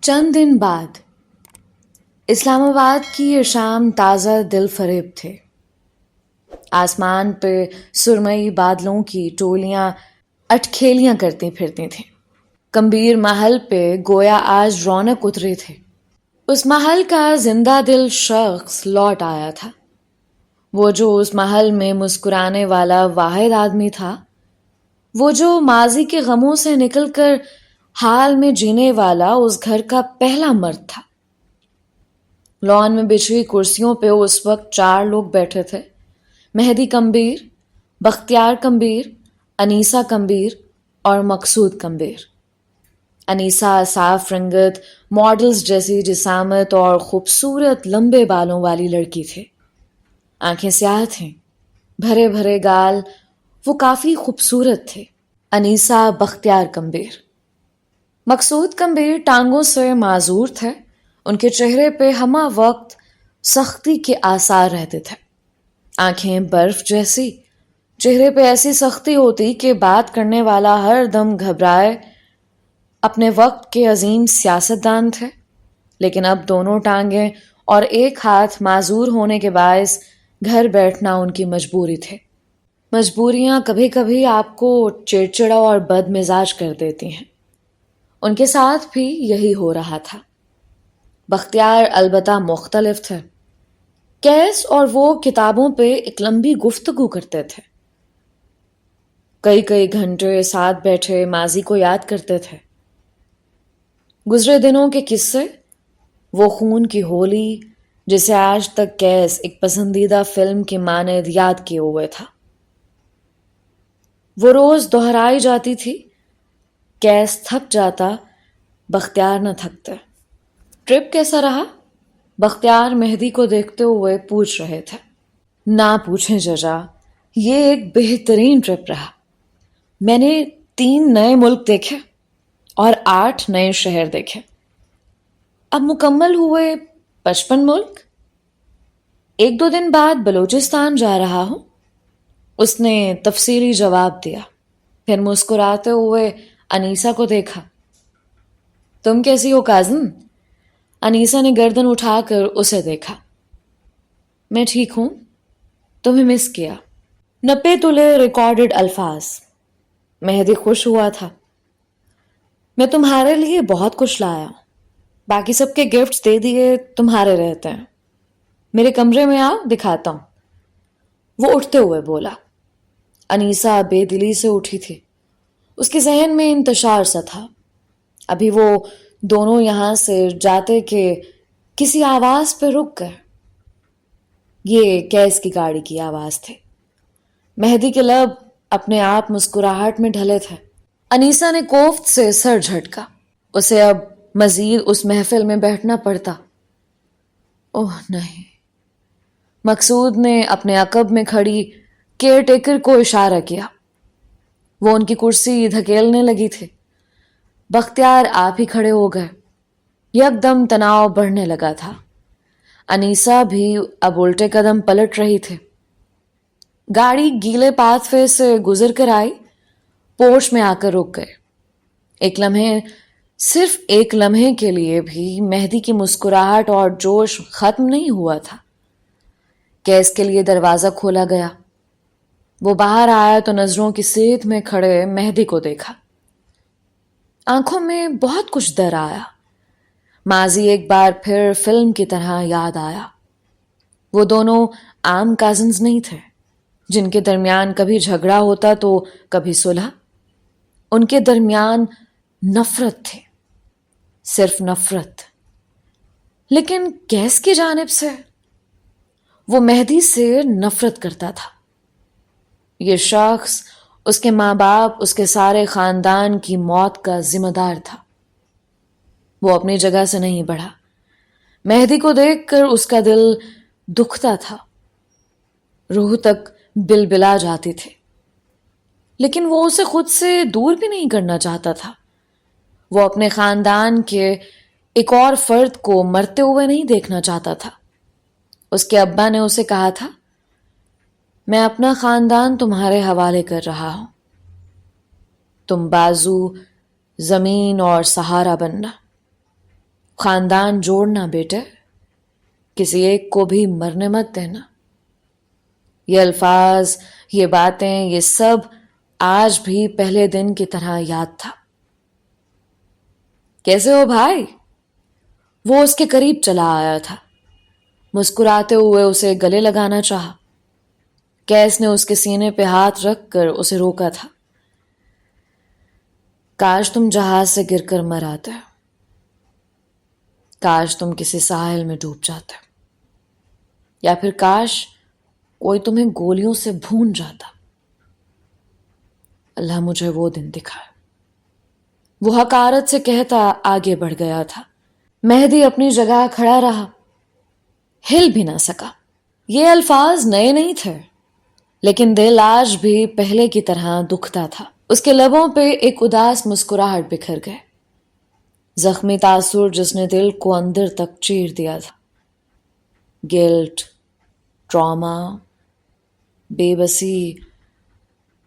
چند دن بعد اسلام آباد کی یہ شام تازہ دل فریب تھے۔ آسمان پہ سرمئی بادلوں کی ٹولیاں اٹکھیلیاں کرتی پھرتی تھیں۔ کمبیر محل پہ گویا آج رونق اتری تھے۔ اس محل کا زندہ دل شخص لوٹ آیا تھا، وہ جو اس محل میں مسکرانے والا واحد آدمی تھا، وہ جو ماضی کے غموں سے نکل کر حال میں جینے والا اس گھر کا پہلا مرد تھا۔ لان میں بچھی ہوئی کرسیوں پہ اس وقت 4 لوگ بیٹھے تھے: مہدی کمبیر، بختیار کمبیر، انیسہ کمبیر اور مقصود کمبیر۔ انیسہ صاف رنگت، ماڈلز جیسی جسامت اور خوبصورت لمبے بالوں والی لڑکی تھے۔ آنکھیں سیاہ تھیں، بھرے بھرے گال، وہ کافی خوبصورت تھے۔ انیسہ بختیار کمبیر۔ مقصود کمبیر ٹانگوں سے معذور تھے، ان کے چہرے پہ ہمہ وقت سختی کے آثار رہتے تھے۔ آنکھیں برف جیسی، چہرے پہ ایسی سختی ہوتی کہ بات کرنے والا ہر دم گھبرائے۔ اپنے وقت کے عظیم سیاستدان تھے، لیکن اب دونوں ٹانگیں اور ایک ہاتھ معذور ہونے کے باعث گھر بیٹھنا ان کی مجبوری تھے۔ مجبوریاں کبھی کبھی آپ کو چڑچڑا اور بد مزاج کر دیتی ہیں۔ ان کے ساتھ بھی یہی ہو رہا تھا۔ بختیار البتہ مختلف تھے۔ کیس اور وہ کتابوں پہ ایک لمبی گفتگو کرتے تھے۔ کئی گھنٹے ساتھ بیٹھے ماضی کو یاد کرتے تھے۔ گزرے دنوں کے قصے، وہ خون کی ہولی جسے آج تک کیس ایک پسندیدہ فلم کی مانند یاد کیے ہوئے تھا۔ وہ روز دہرائی جاتی تھی۔ کیس تھک جاتا، بختیار نہ تھکتے۔ ٹرپ کیسا رہا؟ بختیار مہدی کو دیکھتے ہوئے پوچھ رہے تھے۔ نہ پوچھیں ججا، یہ ایک بہترین ٹرپ رہا۔ میں نے 3 نئے ملک دیکھے اور 8 نئے شہر دیکھے۔ اب مکمل ہوئے 55 ملک۔ 1-2 دن بعد بلوچستان جا رہا ہوں، اس نے تفصیلی جواب دیا۔ پھر مسکراتے ہوئے انیسہ کو دیکھا۔ تم کیسی ہو کازن؟ انیسہ نے گردن اٹھا کر اسے دیکھا۔ میں ٹھیک ہوں، تمہیں مس کیا۔ 90 تلے ریکارڈڈ الفاظ۔ مہدی خوش ہوا تھا۔ میں تمہارے لیے بہت کچھ لایا ہوں، باقی سب کے گفٹس دے دیے، تمہارے رہتے ہیں۔ میرے کمرے میں آؤ، دکھاتا ہوں۔ وہ اٹھتے ہوئے بولا۔ انیسہ بے دلی سے اٹھی تھی۔ اس کے ذہن میں انتشار سا تھا۔ ابھی وہ دونوں یہاں سے جاتے کہ کسی آواز پہ رک گئے۔ یہ کیس کی گاڑی کی آواز تھی۔ مہدی کے لب اپنے آپ مسکراہٹ میں ڈھلے تھے۔ انیسہ نے کوفت سے سر جھٹکا۔ اسے اب مزید اس محفل میں بیٹھنا پڑتا۔ اوہ نہیں۔ مقصود نے اپنے عقب میں کھڑی کیئر ٹیکر کو اشارہ کیا۔ وہ ان کی کرسی دھکیلنے لگی تھی۔ بختیار آپ ہی کھڑے ہو گئے۔ یکدم تناؤ بڑھنے لگا تھا۔ انیسہ بھی اب الٹے قدم پلٹ رہی تھی۔ گاڑی گیلے پاتھ وے سے گزر کر آئی، پورش میں آ کر رک گئے۔ ایک لمحے، صرف ایک لمحے کے لیے بھی مہدی کی مسکراہٹ اور جوش ختم نہیں ہوا تھا۔ کیس کے لیے دروازہ کھولا گیا۔ وہ باہر آیا تو نظروں کی سیدھ میں کھڑے مہدی کو دیکھا۔ آنکھوں میں بہت کچھ در آیا۔ ماضی ایک بار پھر فلم کی طرح یاد آیا۔ وہ دونوں عام کازنز نہیں تھے، جن کے درمیان کبھی جھگڑا ہوتا تو کبھی صلح۔ ان کے درمیان نفرت تھی، صرف نفرت۔ لیکن کیس کی جانب سے وہ مہدی سے نفرت کرتا تھا۔ یہ شخص اس کے ماں باپ، اس کے سارے خاندان کی موت کا ذمہ دار تھا۔ وہ اپنی جگہ سے نہیں بڑھا۔ مہدی کو دیکھ کر اس کا دل دکھتا تھا، روح تک بلبلا جاتی تھی، لیکن وہ اسے خود سے دور بھی نہیں کرنا چاہتا تھا۔ وہ اپنے خاندان کے ایک اور فرد کو مرتے ہوئے نہیں دیکھنا چاہتا تھا۔ اس کے ابا نے اسے کہا تھا، میں اپنا خاندان تمہارے حوالے کر رہا ہوں، تم بازو، زمین اور سہارا بننا۔ خاندان جوڑنا بیٹے، کسی ایک کو بھی مرنے مت دینا۔ یہ الفاظ، یہ باتیں، یہ سب آج بھی پہلے دن کی طرح یاد تھا۔ کیسے ہو بھائی؟ وہ اس کے قریب چلا آیا تھا، مسکراتے ہوئے اسے گلے لگانا چاہا۔ کیس نے اس کے سینے پہ ہاتھ رکھ کر اسے روکا تھا۔ کاش تم جہاز سے گر کر مر آتے، کاش تم کسی ساحل میں ڈوب جاتے، یا پھر کاش کوئی تمہیں گولیوں سے بھون جاتا۔ اللہ مجھے وہ دن دکھائے۔ وہ حقارت سے کہتا آگے بڑھ گیا تھا۔ مہدی اپنی جگہ کھڑا رہا، ہل بھی نہ سکا۔ یہ الفاظ نئے نہیں تھے، لیکن دل آج بھی پہلے کی طرح دکھتا تھا۔ اس کے لبوں پہ ایک اداس مسکراہٹ بکھر گئے، زخمی تاثر جس نے دل کو اندر تک چیر دیا تھا۔ گلٹ، ٹراما، بے بسی،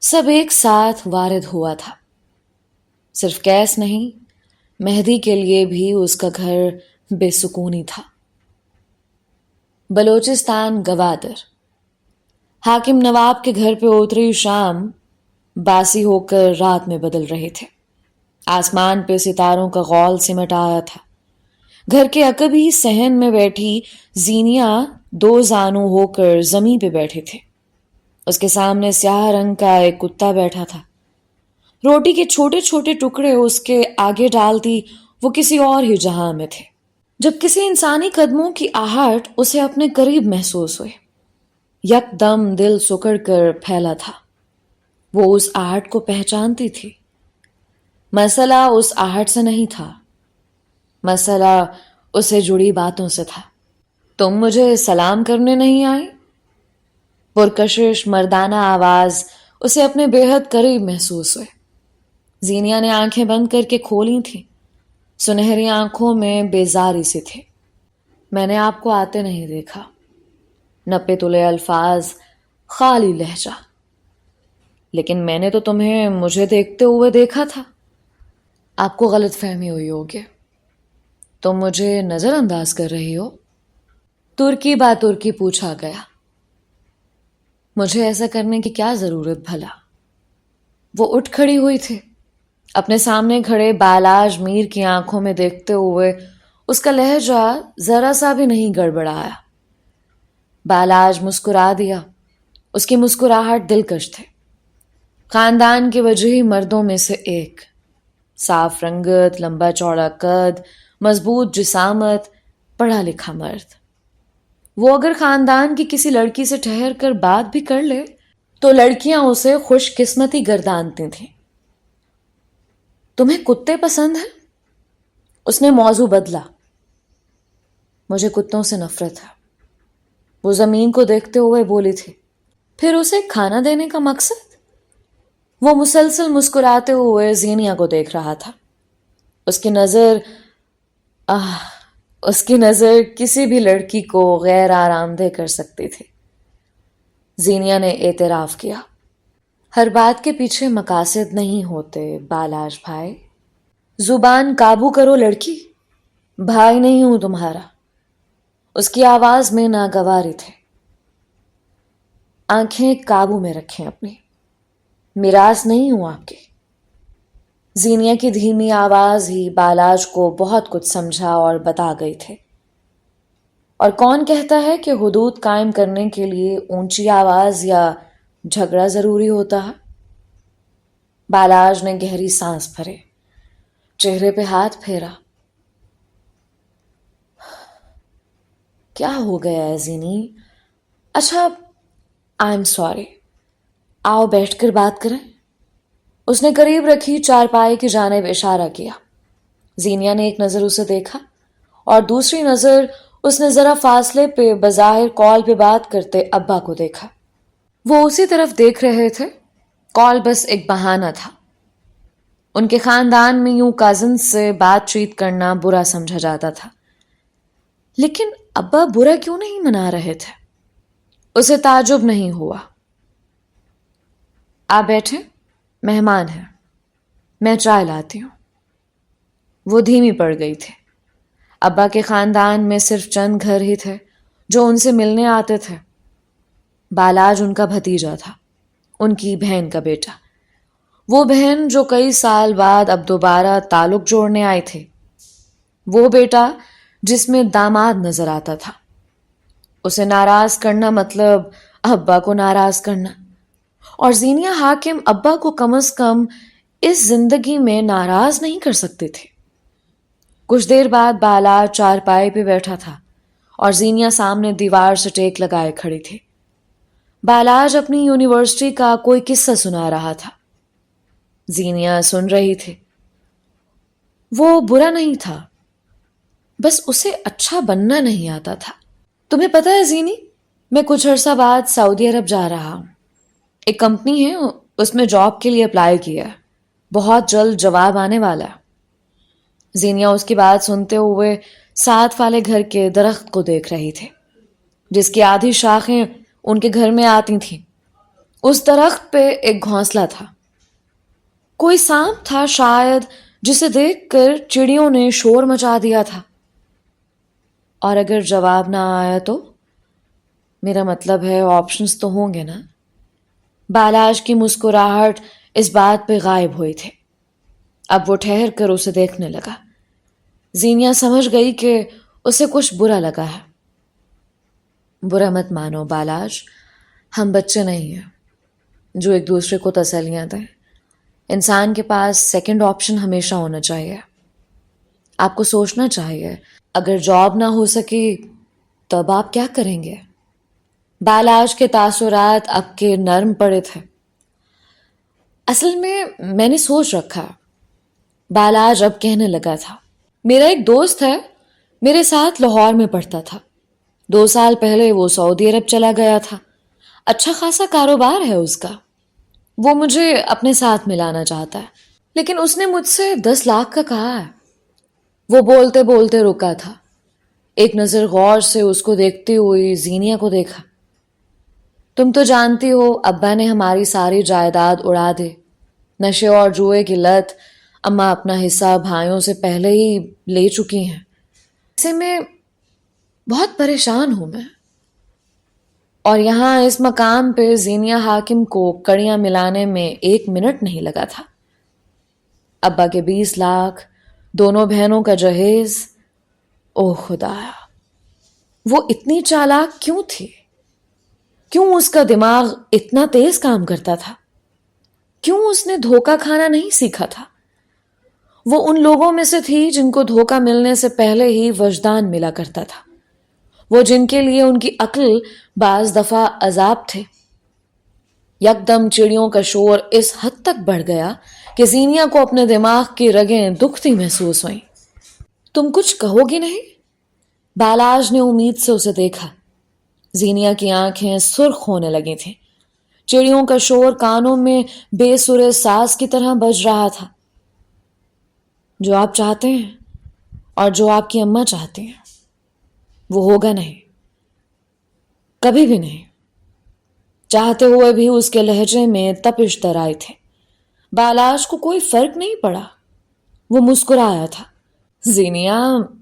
سب ایک ساتھ وارد ہوا تھا۔ صرف کیس نہیں، مہدی کے لیے بھی اس کا گھر بے سکونی تھا۔ بلوچستان گوادر۔ حاکم نواب کے گھر پہ اتری شام باسی ہو کر رات میں بدل رہے تھے۔ آسمان پہ ستاروں کا غول سمٹ آیا تھا۔ گھر کے عقبی صحن میں بیٹھی زینیا دو زانو ہو کر زمین پہ بیٹھے تھے۔ اس کے سامنے سیاہ رنگ کا ایک کتا بیٹھا تھا۔ روٹی کے چھوٹے چھوٹے ٹکڑے اس کے آگے ڈالتی وہ کسی اور ہی جہاں میں تھے۔ جب کسی انسانی قدموں کی آہٹ اسے اپنے قریب محسوس ہوئے، یک دم دل سکڑ کر پھیلا تھا۔ وہ اس آہٹ کو پہچانتی تھی۔ مسئلہ اس آہٹ سے نہیں تھا، مسئلہ اس سے جڑی باتوں سے تھا۔ تم مجھے سلام کرنے نہیں آئے؟ پرکشش مردانہ آواز اسے اپنے بے حد قریب محسوس ہوئے۔ زینیا نے آنکھیں بند کر کے کھولی تھیں، سنہری آنکھوں میں بیزاری سی تھی۔ میں نے آپ کو آتے نہیں دیکھا۔ نپے تلے الفاظ، خالی لہجہ۔ لیکن میں نے تو تمہیں مجھے دیکھتے ہوئے دیکھا تھا۔ آپ کو غلط فہمی ہوئی ہوگی، تم مجھے نظر انداز کر رہی ہو؟ ترکی با ترکی پوچھا گیا۔ مجھے ایسا کرنے کی کیا ضرورت بھلا؟ وہ اٹھ کھڑی ہوئی تھی، اپنے سامنے کھڑے بالاج میر کی آنکھوں میں دیکھتے ہوئے اس کا لہجہ ذرا سا بھی نہیں گڑبڑایا۔ بالاج مسکرا دیا۔ اس کی مسکراہٹ دلکش تھے۔ خاندان کے وجیح مردوں میں سے ایک، صاف رنگت، لمبا چوڑا قد، مضبوط جسامت، پڑھا لکھا مرد۔ وہ اگر خاندان کی کسی لڑکی سے ٹھہر کر بات بھی کر لے تو لڑکیاں اسے خوش قسمتی گردانتی تھیں۔ تمہیں کتے پسند ہیں؟ اس نے موضوع بدلا۔ مجھے کتوں سے نفرت ہے، وہ زمین کو دیکھتے ہوئے بولی تھی۔ پھر اسے کھانا دینے کا مقصد؟ وہ مسلسل مسکراتے ہوئے زینیا کو دیکھ رہا تھا۔ اس کی نظر کسی بھی لڑکی کو غیر آرام دہ کر سکتی تھی۔ زینیا نے اعتراف کیا۔ ہر بات کے پیچھے مقاصد نہیں ہوتے بالاج بھائی، زبان قابو کرو لڑکی، بھائی نہیں ہوں تمہارا۔ اس کی آواز میں ناگواری تھے۔ آنکھیں قابو میں رکھیں اپنی، میراث نہیں ہوں آپ کی۔ زینیا کی دھیمی آواز ہی بالاج کو بہت کچھ سمجھا اور بتا گئی تھے۔ اور کون کہتا ہے کہ حدود قائم کرنے کے لیے اونچی آواز یا جھگڑا ضروری ہوتا ہے؟ بالاج نے گہری سانس بھرے، چہرے پہ ہاتھ پھیرا۔ کیا ہو گیا ہے زینی؟ اچھا، آئی ایم سوری، آؤ بیٹھ کر بات کریں۔ اس نے قریب رکھی چارپائی کی جانب اشارہ کیا۔ زینیا نے ایک نظر اسے دیکھا اور دوسری نظر اس نے ذرا فاصلے پہ بظاہر کال پہ بات کرتے ابا کو دیکھا۔ وہ اسی طرف دیکھ رہے تھے۔ کال بس ایک بہانہ تھا۔ ان کے خاندان میں یوں کازن سے بات چیت کرنا برا سمجھا جاتا تھا، لیکن ابا برا کیوں نہیں منا رہے تھے؟ اسے تعجب نہیں ہوا۔ آپ بیٹھیں، مہمان ہیں، میں چائے لاتی ہوں۔ وہ دھیمی پڑ گئی تھی۔ ابا کے خاندان میں صرف چند گھر ہی تھے جو ان سے ملنے آتے تھے۔ بالاج ان کا بھتیجا تھا، ان کی بہن کا بیٹا، وہ بہن جو کئی سال بعد اب دوبارہ تعلق جوڑنے آئے تھے، وہ بیٹا جس میں داماد نظر آتا تھا۔ اسے ناراض کرنا مطلب ابا کو ناراض کرنا، اور زینیہ حاکم ابا کو کم از کم اس زندگی میں ناراض نہیں کر سکتے تھے۔ کچھ دیر بعد بالاج چارپائی پہ بیٹھا تھا اور زینیہ سامنے دیوار سے ٹیک لگائے کھڑی تھی۔ بالاج اپنی یونیورسٹی کا کوئی قصہ سنا رہا تھا، زینیہ سن رہی تھی۔ وہ برا نہیں تھا، بس اسے اچھا بننا نہیں آتا تھا۔ تمہیں پتہ ہے زینی، میں کچھ عرصہ بعد سعودی عرب جا رہا ہوں۔ ایک کمپنی ہے، اس میں جاب کے لیے اپلائی کیا ہے، بہت جلد جواب آنے والا ہے۔ زینیہ اس کی بات سنتے ہوئے ساتھ والے گھر کے درخت کو دیکھ رہی تھی، جس کی آدھی شاخیں ان کے گھر میں آتی تھیں۔ اس درخت پہ ایک گھونسلہ تھا، کوئی سانپ تھا شاید، جسے دیکھ کر چڑیوں نے شور مچا دیا تھا۔ اور اگر جواب نہ آیا تو؟ میرا مطلب ہے آپشنز تو ہوں گے نا۔ بالاج کی مسکراہٹ اس بات پہ غائب ہوئی تھی۔ اب وہ ٹھہر کر اسے دیکھنے لگا۔ زینیہ سمجھ گئی کہ اسے کچھ برا لگا ہے۔ برا مت مانو بالاج، ہم بچے نہیں ہیں جو ایک دوسرے کو تسلیاں دیں۔ انسان کے پاس سیکنڈ آپشن ہمیشہ ہونا چاہیے۔ آپ کو سوچنا چاہیے، اگر جاب نہ ہو سکی تب آپ کیا کریں گے؟ بالاج کے تاثرات اب کے نرم پڑے تھے۔ اصل میں نے سوچ رکھا، بالاج اب کہنے لگا تھا۔ میرا ایک دوست ہے، میرے ساتھ لاہور میں پڑھتا تھا۔ 2 سال پہلے وہ سعودی عرب چلا گیا تھا، اچھا خاصا کاروبار ہے اس کا۔ وہ مجھے اپنے ساتھ ملانا چاہتا ہے، لیکن اس نے مجھ سے 10 لاکھ کا کہا ہے۔ وہ بولتے بولتے رکا تھا۔ ایک نظر غور سے اس کو دیکھتی ہوئی زینیہ کو دیکھا۔ تم تو جانتی ہو ابا نے ہماری ساری جائیداد اڑا دے، نشے اور جوئے کی لت، اماں اپنا حصہ بھائیوں سے پہلے ہی لے چکی ہیں۔ ایسے میں بہت پریشان ہوں میں۔ اور یہاں اس مقام پہ زینیہ حاکم کو کڑیاں ملانے میں 1 منٹ نہیں لگا تھا۔ ابا کے 20 لاکھ، دونوں بہنوں کا جہیز، اوہ خدایا، وہ اتنی چالاک کیوں تھی؟ کیوں اس کا دماغ اتنا تیز کام کرتا تھا؟ کیوں اس نے دھوکہ کھانا نہیں سیکھا تھا؟ وہ ان لوگوں میں سے تھی جن کو دھوکہ ملنے سے پہلے ہی وجدان ملا کرتا تھا، وہ جن کے لیے ان کی عقل بعض دفعہ عذاب تھے۔ یکدم چڑیوں کا شور اس حد تک بڑھ گیا کہ زینیہ کو اپنے دماغ کی رگیں دکھتی محسوس ہوئیں۔ تم کچھ کہو گی نہیں؟ بالاج نے امید سے اسے دیکھا۔ زینیہ کی آنکھیں سرخ ہونے لگی تھیں۔ چڑیوں کا شور کانوں میں بے سرے ساز کی طرح بج رہا تھا۔ جو آپ چاہتے ہیں اور جو آپ کی اماں چاہتی ہیں وہ ہوگا نہیں، کبھی بھی نہیں۔ چاہتے ہوئے بھی اس کے لہجے میں تپش در آئی تھے۔ بالاج کو کوئی فرق نہیں پڑا، وہ مسکرایا تھا۔ زینیہ،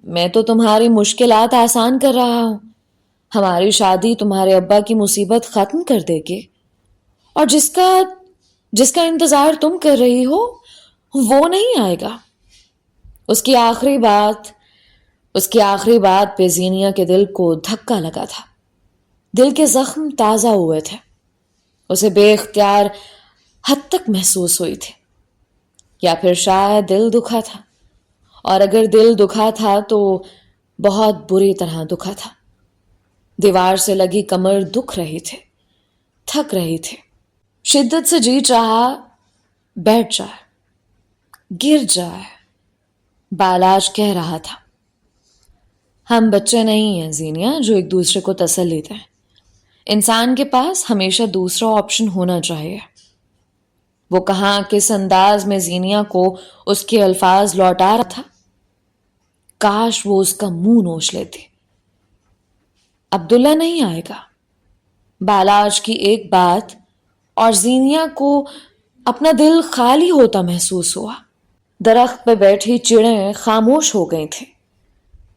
میں تو تمہاری مشکلات آسان کر رہا ہوں۔ ہماری شادی تمہارے ابا کی مصیبت ختم کر دے گی، اور جس کا انتظار تم کر رہی ہو وہ نہیں آئے گا۔ اس کی آخری بات پہ زینیہ کے دل کو دھکا لگا تھا۔ دل کے زخم تازہ ہوئے تھے، اسے بے اختیار حد تک محسوس ہوئی تھی، یا پھر شاید دل دکھا تھا، اور اگر دل دکھا تھا تو بہت بری طرح دکھا تھا۔ دیوار سے لگی کمر دکھ رہی تھی، تھک رہی تھی، شدت سے جی چاہا بیٹھ جائے، گر جائے۔ بالاج کہہ رہا تھا، ہم بچے نہیں ہیں زینیہ جو ایک دوسرے کو تسلی دیں۔ انسان کے پاس ہمیشہ دوسرا آپشن ہونا چاہیے۔ وہ کہاں کس انداز میں زینیہ کو اس کے الفاظ لوٹا رہا تھا، کاش وہ اس کا منہ نوچ لیتی۔ عبداللہ نہیں آئے گا۔ بالاج کی ایک بات اور زینیہ کو اپنا دل خالی ہوتا محسوس ہوا۔ درخت پہ بیٹھی چڑیں خاموش ہو گئی تھیں۔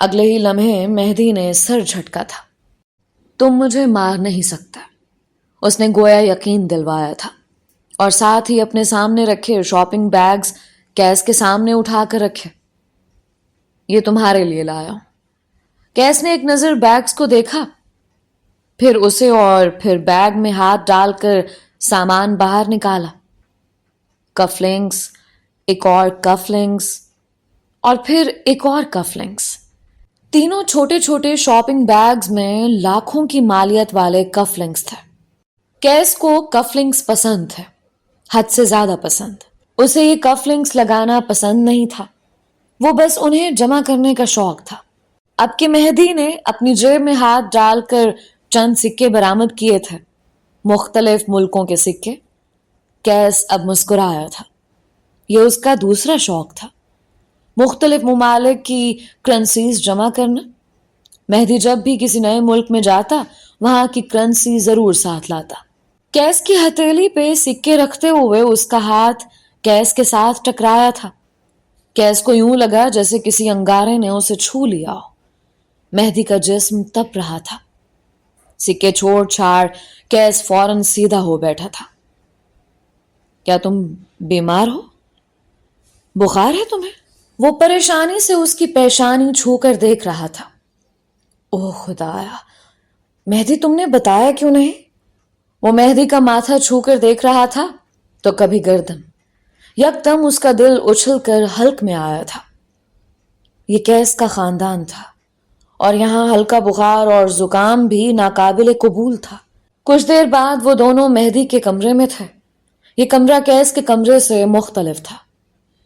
اگلے ہی لمحے مہدی نے سر جھٹکا تھا۔ تم مجھے مار نہیں سکتا، اس نے گویا یقین دلوایا تھا، اور ساتھ ہی اپنے سامنے رکھے شاپنگ بیگز کیس کے سامنے اٹھا کر رکھے۔ یہ تمہارے لیے لایا ہوں۔ کیس نے ایک نظر بیگز کو دیکھا، پھر اسے، اور پھر بیگ میں ہاتھ ڈال کر سامان باہر نکالا۔ کف لنکس، ایک اور کف لنکس، اور پھر ایک اور کف لنکس۔ تینوں چھوٹے چھوٹے شاپنگ بیگز میں لاکھوں کی مالیت والے کف لنکس تھے۔ کیس کو کف لنکس پسند تھے، حد سے زیادہ پسند۔ اسے یہ کف لنکس لگانا پسند نہیں تھا، وہ بس انہیں جمع کرنے کا شوق تھا۔ اب کہ مہدی نے اپنی جیب میں ہاتھ ڈال کر چند سکے برآمد کیے تھے، مختلف ملکوں کے سکے، کیس اب مسکرایا تھا۔ یہ اس کا دوسرا شوق تھا، مختلف ممالک کی کرنسیز جمع کرنا۔ مہدی جب بھی کسی نئے ملک میں جاتا، وہاں کی کرنسی ضرور ساتھ لاتا۔ کیس کی ہتھیلی پہ سکے رکھتے ہوئے اس کا ہاتھ کیس کے ساتھ ٹکرایا تھا۔ کیس کو یوں لگا جیسے کسی انگارے نے اسے چھو لیا ہو۔ مہدی کا جسم تپ رہا تھا۔ سکے چھوڑ چھاڑ کیس فوراً سیدھا ہو بیٹھا تھا۔ کیا تم بیمار ہو؟ بخار ہے تمہیں؟ وہ پریشانی سے اس کی پیشانی چھو کر دیکھ رہا تھا۔ اوہ خدایا، مہدی تم نے بتایا کیوں نہیں؟ وہ مہدی کا ماتھا چھو کر دیکھ رہا تھا تو کبھی گردن۔ یکدم اس کا دل اچھل کر حلق میں آیا تھا۔ یہ کیس کا خاندان تھا، اور یہاں ہلکا بخار اور زکام بھی ناقابل قبول تھا۔ کچھ دیر بعد وہ دونوں مہدی کے کمرے میں تھے۔ یہ کمرہ کیس کے کمرے سے مختلف تھا،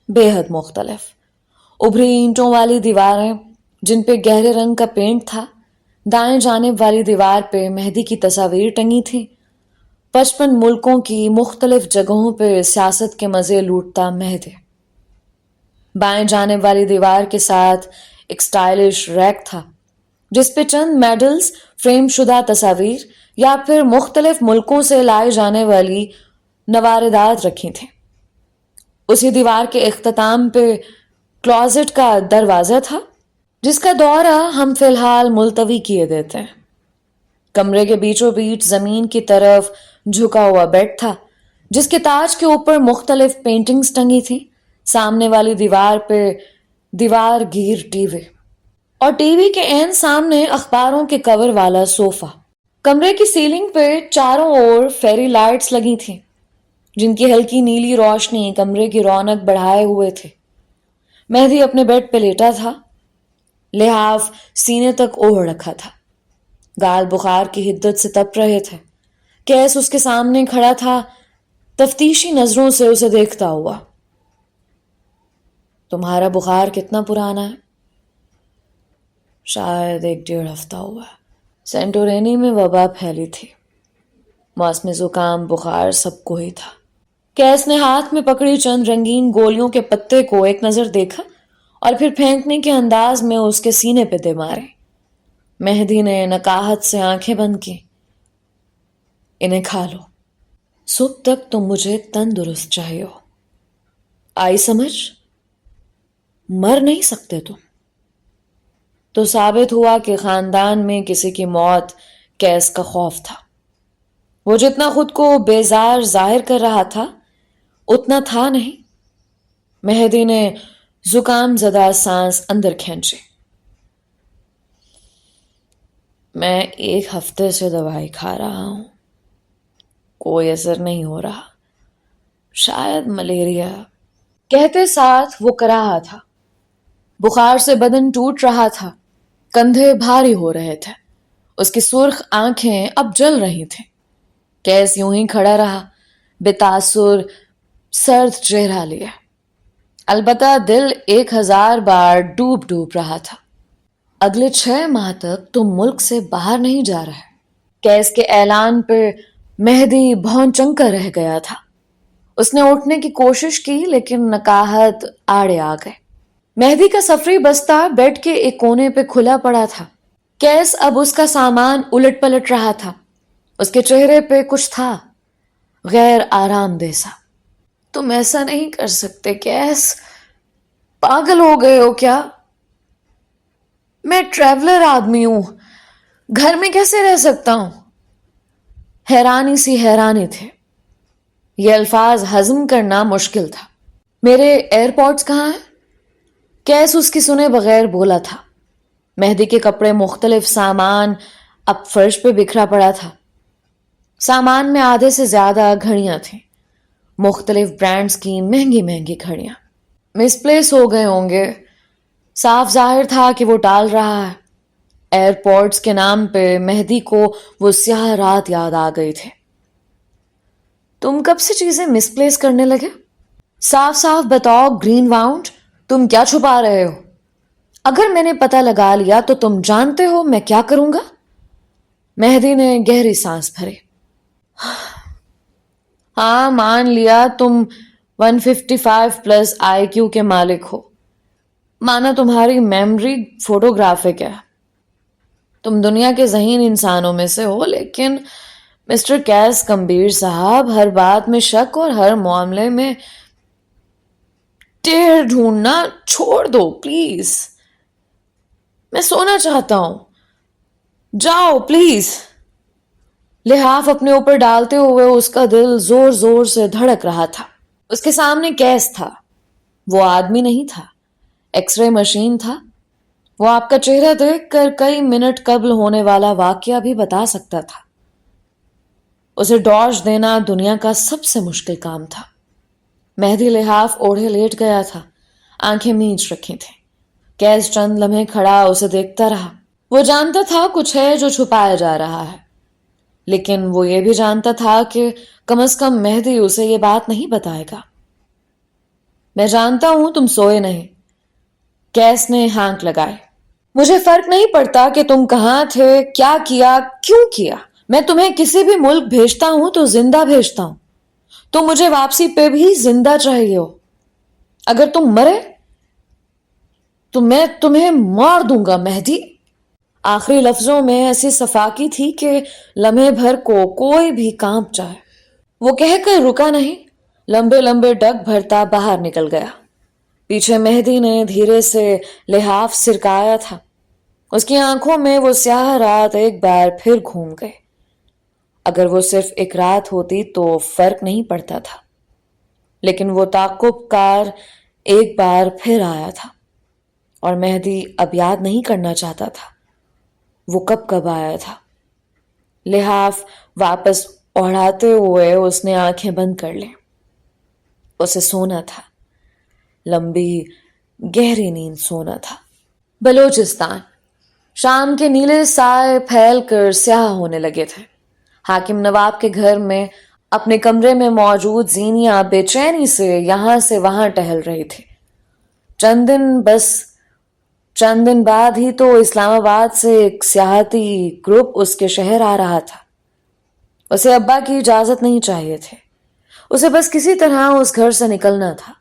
بے حد مختلف۔ ابھری اینٹوں والی دیواریں جن پہ گہرے رنگ کا پینٹ تھا، دائیں جانب والی دیوار پہ مہدی کی تصاویر ٹنگی تھیں۔ 55 ملکوں کی مختلف جگہوں پہ سیاست کے مزے لوٹتا مہدی۔ بائیں جانب والی دیوار کے ساتھ ایک سٹائلش ریک تھا جس پہ چند میڈلز، فریم شدہ تصاویر یا پھر مختلف ملکوں سے لائے جانے والی نواردات رکھی تھیں۔ اسی دیوار کے اختتام پہ کلازٹ کا دروازہ تھا جس کا دورہ ہم فی الحال ملتوی کیے دیتے ہیں۔ کمرے کے بیچوں بیچ زمین کی طرف جھکا ہوا بیڈ تھا جس کے تاج کے اوپر مختلف پینٹنگز ٹنگی تھیں۔ سامنے والی دیوار پہ دیوار گیر ٹی وی، اور ٹی وی کے عین سامنے اخباروں کے کور والا صوفہ۔ کمرے کی سیلنگ پہ چاروں اور فیری لائٹس لگی تھیں جن کی ہلکی نیلی روشنی کمرے کی رونق بڑھائے ہوئے تھے۔ مہدی اپنے بیڈ پہ لیٹا تھا، لحاف سینے تک اوڑھ رکھا تھا۔ گال بخار کی حدت سے تپ رہے تھے۔ کیس اس کے سامنے کھڑا تھا، تفتیشی نظروں سے اسے دیکھتا ہوا۔ تمہارا بخار کتنا پرانا ہے؟ شاید 1-1.5 ہفتہ ہوا ہے۔ سینٹورینی میں وبا پھیلی تھی، موسم زکام بخار سب کو ہی تھا۔ کیس نے ہاتھ میں پکڑی چند رنگین گولیوں کے پتے کو ایک نظر دیکھا اور پھر پھینکنے کے انداز میں اس کے سینے پہ دے مارے۔ مہدی نے نکاہت سے آنکھیں بند کی۔ انہیں کھا لو، صبح تک تم مجھے تندرست چاہیے ہو، آئی سمجھ؟ مر نہیں سکتے تم۔ تو ثابت ہوا کہ خاندان میں کسی کی موت کیس کا خوف تھا۔ وہ جتنا خود کو بیزار ظاہر کر رہا تھا اتنا تھا نہیں۔ مہدی نے زکام زدہ سانس اندر کھینچی۔ میں 1 ہفتے سے دوائی کھا رہا ہوں، کوئی اثر نہیں ہو رہا، شاید ملیریا۔ کہتے ساتھ وہ کراہا تھا۔ بخار سے بدن ٹوٹ رہا تھا، کندھے بھاری ہو رہے تھے، اس کی سرخ آنکھیں اب جل رہی تھیں۔ کیس یوں ہی کھڑا رہا، بے تاثر، سرد چہرہ لیے۔ البتہ دل 1000 بار ڈوب ڈوب رہا تھا۔ اگلے 6 ماہ تک تم ملک سے باہر نہیں جا رہے۔ کیس کے اعلان پہ مہدی بھون چنکا رہ گیا تھا۔ اس نے اٹھنے کی کوشش کی لیکن نکاہت آڑے آ گئے۔ مہدی کا سفری بستہ بیڈ کے ایک کونے پہ کھلا پڑا تھا۔ کیس اب اس کا سامان الٹ پلٹ رہا تھا۔ اس کے چہرے پہ کچھ تھا، غیر آرام دہ سا۔ تم ایسا نہیں کر سکتے کیس، پاگل ہو گئے ہو کیا؟ میں ٹریولر آدمی ہوں, گھر میں کیسے رہ سکتا ہوں؟ حیرانی سی حیرانی تھے. یہ الفاظ ہضم کرنا مشکل تھا. میرے ایئر پوڈس کہاں ہیں؟ کیس اس کی سنے بغیر بولا تھا. مہدی کے کپڑے, مختلف سامان اب فرش پہ بکھرا پڑا تھا. سامان میں آدھے سے زیادہ گھڑیاں تھیں, مختلف برانڈز کی مہنگی مہنگی گھڑیاں. مس پلیس ہو گئے ہوں گے. صاف ظاہر تھا کہ وہ ٹال رہا ہے. ایئرپورٹس کے نام پہ مہدی کو وہ سیاہ رات یاد آ گئی تھے. تم کب سے چیزیں مس پلیس کرنے لگے؟ صاف صاف بتاؤ گرین واؤنڈ, تم کیا چھپا رہے ہو؟ اگر میں نے پتہ لگا لیا تو تم جانتے ہو میں کیا کروں گا؟ مہدی نے گہری سانس بھری. ہاں مان لیا تم 155+ IQ کے مالک ہو. مانا تمہاری میموری فوٹوگرافک ہے. تم دنیا کے ذہین انسانوں میں سے ہو, لیکن مسٹر کیس کمبیر صاحب, ہر بات میں شک اور ہر معاملے میں ٹیڑھ ڈھونڈنا چھوڑ دو پلیز. میں سونا چاہتا ہوں, جاؤ پلیز. لحاف اپنے اوپر ڈالتے ہوئے اس کا دل زور زور سے دھڑک رہا تھا. اس کے سامنے کیس تھا. وہ آدمی نہیں تھا, ایکس رے مشین تھا. وہ آپ کا چہرہ دیکھ کر کئی منٹ قبل ہونے والا واقعہ بھی بتا سکتا تھا. اسے ڈاج دینا دنیا کا سب سے مشکل کام تھا. مہدی لحاف اوڑھے لیٹ گیا تھا, آنکھیں میچ رکھی تھیں. کیس چند لمحے کھڑا اسے دیکھتا رہا. وہ جانتا تھا کچھ ہے جو چھپایا جا رہا ہے, لیکن وہ یہ بھی جانتا تھا کہ کم از کم مہدی اسے یہ بات نہیں بتائے گا. میں جانتا ہوں تم سوئے نہیں. کیس نے ہانک لگائے. مجھے فرق نہیں پڑتا کہ تم کہاں تھے, کیا کیا, کیوں کیا. میں تمہیں کسی بھی ملک بھیجتا ہوں تو زندہ بھیجتا ہوں. تو مجھے واپسی پہ بھی زندہ چاہیے ہو. اگر تم مرے تو میں تمہیں مار دوں گا مہدی. آخری لفظوں میں ایسی صفاقی تھی کہ لمحے بھر کو کوئی بھی کانپ جائے. وہ کہہ کر رکا نہیں, لمبے لمبے ڈگ بھرتا باہر نکل گیا. پیچھے مہدی نے دھیرے سے لحاف سرکایا تھا. اس کی آنکھوں میں وہ سیاہ رات ایک بار پھر گھوم گئے. اگر وہ صرف ایک رات ہوتی تو فرق نہیں پڑتا تھا, لیکن وہ تعاقب کار ایک بار پھر آیا تھا, اور مہدی اب یاد نہیں کرنا چاہتا تھا وہ کب کب آیا تھا. لحاف واپس اوڑھاتے ہوئے اس نے آنکھیں بند کر لیں. اسے سونا تھا, لمبی گہری نیند سونا تھا. بلوچستان. شام کے نیلے سائے پھیل کر سیاہ ہونے لگے تھے. حاکم نواب کے گھر میں اپنے کمرے میں موجود زینیاں بے چینی سے یہاں سے وہاں ٹہل رہی تھی. چند دن بعد ہی تو اسلام آباد سے ایک سیاحتی گروپ اس کے شہر آ رہا تھا. اسے ابا کی اجازت نہیں چاہیے تھے. اسے بس کسی طرح اس گھر سے نکلنا تھا.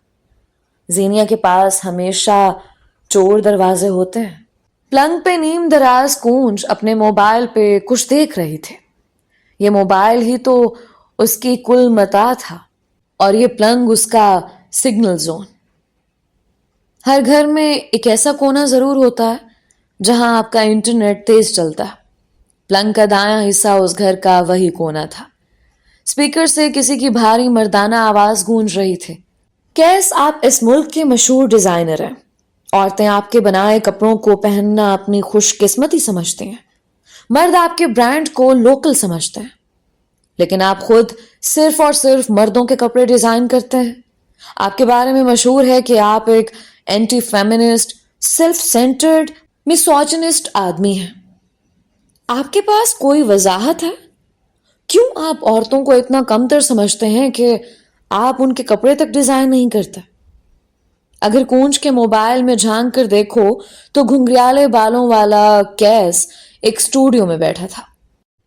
زینیا کے پاس ہمیشہ چور دروازے ہوتے ہیں. پلنگ پہ نیم دراز کونج اپنے موبائل پہ کچھ دیکھ رہی تھے. یہ موبائل ہی تو اس کی کل متاع تھا, اور یہ پلنگ اس کا سگنل زون. ہر گھر میں ایک ایسا کونا ضرور ہوتا ہے جہاں آپ کا انٹرنیٹ تیز چلتا ہے. پلنگ کا دایاں حصہ اس گھر کا وہی کونا تھا. اسپیکر سے کسی کی بھاری مردانہ آواز گونج رہی تھی. کیس, آپ اس ملک کے مشہور ڈیزائنر ہیں. عورتیں آپ کے بنائے کپڑوں کو پہننا اپنی خوش قسمتی سمجھتے ہیں. مرد آپ کے برانڈ کو لوکل سمجھتے ہیں. لیکن آپ خود صرف اور صرف مردوں کے کپڑے ڈیزائن کرتے ہیں. آپ کے بارے میں مشہور ہے کہ آپ ایک اینٹی فیمنسٹ, سیلف سینٹرڈ, میسوجنسٹ آدمی ہیں. آپ کے پاس کوئی وضاحت ہے؟ کیوں آپ عورتوں کو اتنا کمتر سمجھتے ہیں کہ آپ ان کے کپڑے تک ڈیزائن نہیں کرتے؟ اگر کونج کے موبائل میں جھانک کر دیکھو تو گھنگریالے بالوں والا کیس ایک اسٹوڈیو میں بیٹھا تھا.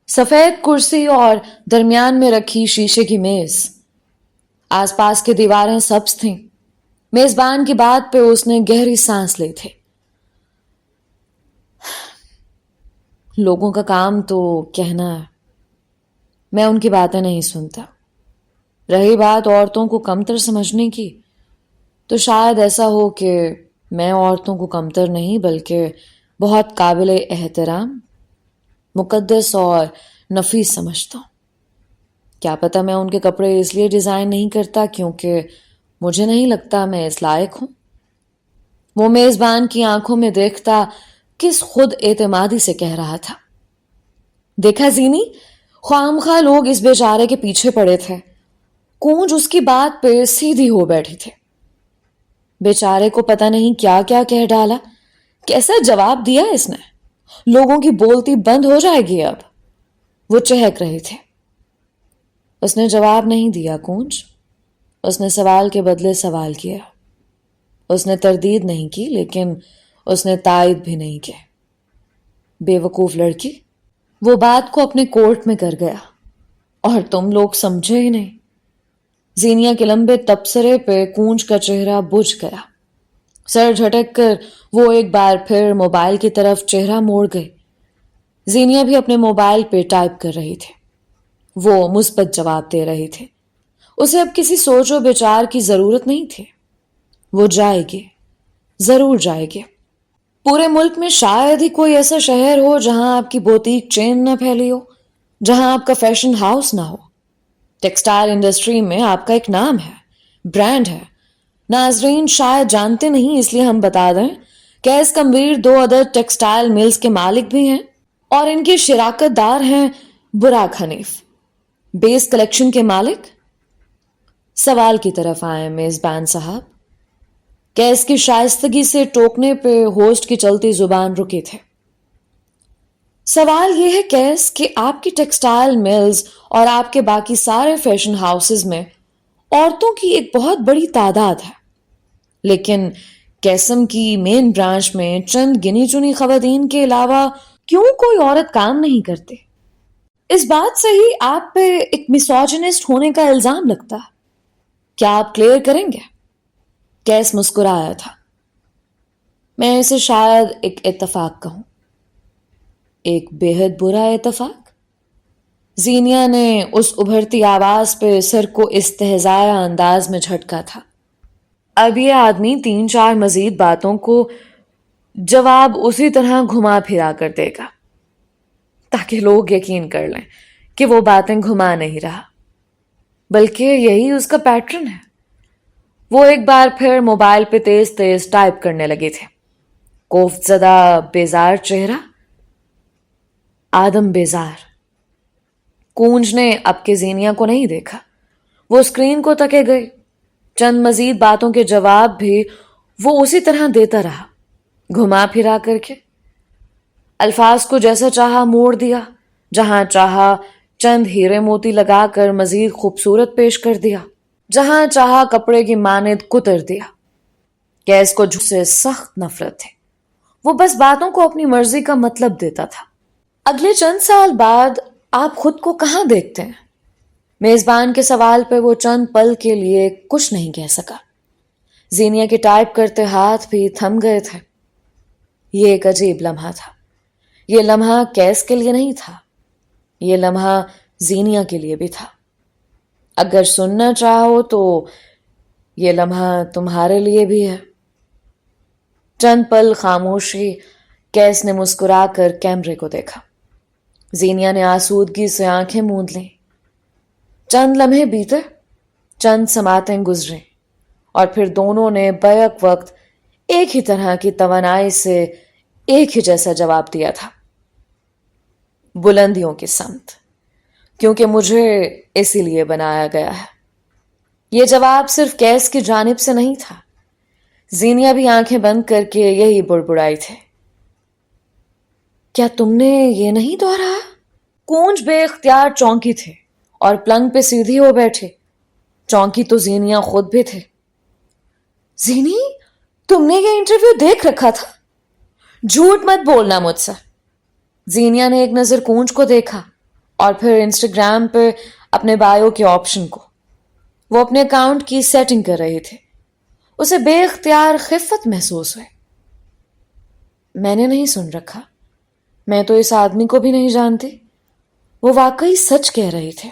سفید کرسی اور درمیان میں رکھی شیشے کی میز. آس پاس کی دیواریں سبز تھیں. میزبان کی بات پہ اس نے گہری سانس لی تھی. لوگوں کا کام تو کہنا ہے, میں ان کی باتیں نہیں سنتا. رہی بات عورتوں کو کمتر سمجھنے کی, تو شاید ایسا ہو کہ میں عورتوں کو کمتر نہیں بلکہ بہت قابل احترام، مقدس اور نفیس سمجھتا ہوں۔ کیا پتہ میں ان کے کپڑے اس لیے ڈیزائن نہیں کرتا کیونکہ مجھے نہیں لگتا میں اس لائق ہوں۔ وہ میزبان کی آنکھوں میں دیکھتا کس خود اعتمادی سے کہہ رہا تھا، دیکھا زینی، خواہ مخواہ لوگ اس بیچارے کے پیچھے پڑے تھے۔ کونج اس کی بات پہ سیدھی ہو بیٹھی تھی۔ بیچارے کو پتہ نہیں کیا کیا کہہ ڈالا، کیسا جواب دیا اس نے۔ لوگوں کی بولتی بند ہو جائے گی اب۔ وہ چہک رہے تھے۔ اس نے جواب نہیں دیا کونج۔ اس نے سوال کے بدلے سوال کیا۔ اس نے تردید نہیں کی لیکن اس نے تائید بھی نہیں کی۔ بے وقوف لڑکی، وہ بات کو اپنے کورٹ میں کر گیا اور تم لوگ سمجھے ہی نہیں۔ زینیا کے لمبے تبصرے پہ کونج کا چہرہ بجھ گیا۔ سر جھٹک کر وہ ایک بار پھر موبائل کی طرف چہرہ موڑ گئی۔ زینیا بھی اپنے موبائل پہ ٹائپ کر رہی تھی۔ وہ مثبت جواب دے رہی تھی۔ اسے اب کسی سوچ و بچار کی ضرورت نہیں تھی۔ وہ جائے گی، ضرور جائے گی۔ پورے ملک میں شاید ہی کوئی ایسا شہر ہو جہاں آپ کی بوتیک چین نہ پھیلی ہو، جہاں آپ کا فیشن ہاؤس نہ ہو۔ ٹیکسٹائل انڈسٹری میں آپ کا ایک نام ہے، برانڈ ہے۔ ناظرین شاید جانتے نہیں، اس لیے ہم بتا دیں کہ اس کمبیر 2 عدد ٹیکسٹائل ملز کے مالک بھی ہیں اور ان کی شراکت دار ہیں براک حنیف، بیس کلیکشن کے مالک۔ سوال کی طرف آئے میزبان صاحب۔ کیس کی شائستگی سے ٹوکنے پہ ہوسٹ کی چلتی زبان رکے تھے۔ سوال یہ ہے کیس کہ آپ کی ٹیکسٹائل ملز اور آپ کے باقی سارے فیشن ہاؤسز میں عورتوں کی ایک بہت بڑی تعداد ہے، لیکن کیسم کی مین برانچ میں چند گنی چنی خواتین کے علاوہ کیوں کوئی عورت کام نہیں کرتی؟ اس بات سے ہی آپ پہ ایک میسوجنسٹ ہونے کا الزام لگتا ہے۔ کیا آپ کلیئر کریں گے؟ کیس مسکرایا تھا۔ میں اسے شاید ایک اتفاق کہوں، ایک بے حد برا اتفاق۔ زینیا نے اس ابھرتی آواز پہ سر کو استہزائیہ انداز میں جھٹکا تھا۔ اب یہ آدمی 3-4 مزید باتوں کو جواب اسی طرح گھما پھرا کر دے گا تاکہ لوگ یقین کر لیں کہ وہ باتیں گھما نہیں رہا، بلکہ یہی اس کا پیٹرن ہے۔ وہ ایک بار پھر موبائل پہ تیز تیز ٹائپ کرنے لگے تھے۔ کوفت زدہ بیزار چہرہ، آدم بیزار۔ کونج نے اب کے زینیا کو نہیں دیکھا۔ وہ اسکرین کو تکے گئی۔ چند مزید باتوں کے جواب بھی وہ اسی طرح دیتا رہا، گھما پھرا کر کے۔ الفاظ کو جیسا چاہا موڑ دیا، جہاں چاہا چند ہیرے موتی لگا کر مزید خوبصورت پیش کر دیا، جہاں چاہا کپڑے کی مانند کتر دیا۔ کیس کو جھوٹ سے سخت نفرت تھی۔ وہ بس باتوں کو اپنی مرضی کا مطلب دیتا تھا۔ اگلے چند سال بعد آپ خود کو کہاں دیکھتے ہیں؟ میزبان کے سوال پہ وہ چند پل کے لیے کچھ نہیں کہہ سکا۔ زینیا کے ٹائپ کرتے ہاتھ بھی تھم گئے تھے۔ یہ ایک عجیب لمحہ تھا۔ یہ لمحہ کیس کے لیے نہیں تھا، یہ لمحہ زینیا کے لیے بھی تھا۔ اگر سننا چاہو تو یہ لمحہ تمہارے لیے بھی ہے۔ چند پل خاموشی۔ کیس نے مسکرا کر کیمرے کو دیکھا۔ زینیا نے آسودگی سے آنکھیں موند لیں۔ چند لمحے بیتے، چند سماعتیں گزریں، اور پھر دونوں نے بیک وقت ایک ہی طرح کی توانائی سے ایک ہی جیسا جواب دیا تھا، بلندیوں کی سمت، کیونکہ مجھے اسی لیے بنایا گیا ہے۔ یہ جواب صرف کیس کی جانب سے نہیں تھا۔ زینیا بھی آنکھیں بند کر کے یہی بڑبڑائی تھے۔ کیا تم نے یہ نہیں دہرایا؟ کونج بے اختیار چونکی تھے اور پلنگ پہ سیدھی ہو بیٹھے۔ چونکی تو زینیا خود بھی تھے۔ زینی، تم نے یہ انٹرویو دیکھ رکھا تھا؟ جھوٹ مت بولنا مجھ سے۔ زینیا نے ایک نظر کونج کو دیکھا اور پھر انسٹاگرام پہ اپنے بایو کے آپشن کو۔ وہ اپنے اکاؤنٹ کی سیٹنگ کر رہے تھے۔ اسے بے اختیار خفت محسوس ہوئی۔ میں نے نہیں سن رکھا، میں تو اس آدمی کو بھی نہیں جانتی۔ وہ واقعی سچ کہہ رہے تھے۔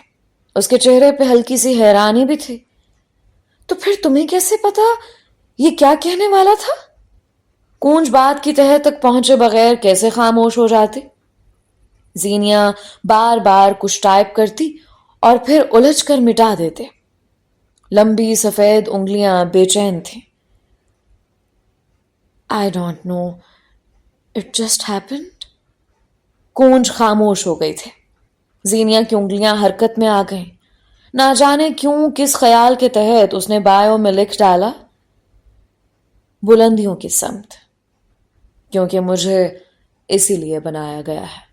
اس کے چہرے پہ ہلکی سی حیرانی بھی تھی۔ تو پھر تمہیں کیسے پتا یہ کیا کہنے والا تھا؟ کونج بات کی تہہ تک پہنچے بغیر کیسے خاموش ہو جاتی؟ زینیا بار بار کچھ ٹائپ کرتی اور پھر الجھ کر مٹا دیتے. لمبی سفید انگلیاں بے چین تھیں. I don't know. It just happened. کونج خاموش ہو گئی تھے. زینیا کی انگلیاں حرکت میں آ گئیں. نہ جانے کیوں کس خیال کے تحت اس نے بایو میں لکھ ڈالا بلندیوں کی سمت، کیونکہ مجھے اسی لیے بنایا گیا ہے.